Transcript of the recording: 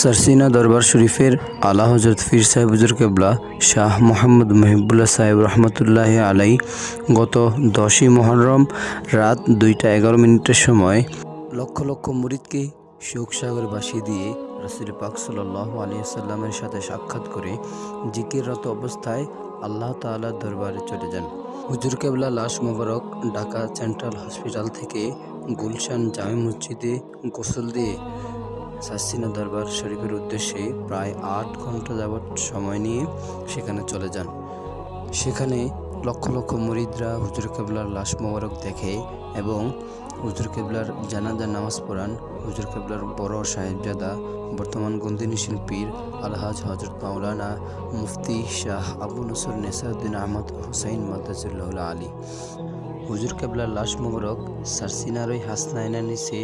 সারসিনা দরবার শরীফের আলা হজরত পীর সাহেব হুজুর কেবলা শাহ মোহাম্মদ মহিবুল্লাহ সাহেব রহমতুল্লাহ আলাই গত 10ই মুহররম রাত 2টা 11 মিনিটের সময় লক্ষ লক্ষ মুরিদকে শোক সাগরে ভাসিয়ে দিয়ে রাসূল পাক সাল্লাল্লাহু আলাইহি সাল্লামের সাথে সাক্ষাৎ করে জিকিররত অবস্থায় আল্লাহ তাআলার দরবারে চলে যান। হুজুর কেবলা লাশ মোবারক ঢাকা সেন্ট্রাল হসপিটাল থেকে গুলশান জামে মসজিদে গোসল দিয়ে সারসিনা দরবার শরীফের উদ্দেশ্যে প্রায় 8 ঘন্টা যাবৎ সময় নিয়ে সেখানে চলে যান। সেখানে লক্ষ লক্ষ মুরিদরা হুজুর কেবলার লাশ মোবারক দেখে এবং হুজুর কেবলার জানাজা নামাজ পড়ান। হুজুর কেবলার বড় সাহেবজাদা বর্তমান গন্দিনী শিল্পীর আলহাজ হজরত মাওলানা মুফতি শাহ আবু নসর নেসারউদ্দিন আহমদ হুসাইন মাদ্দাজিল্লাহুল আলী হুজুর কেবলার লাশ মোবারক সারসিনার ওই হাসনাইনা নিচে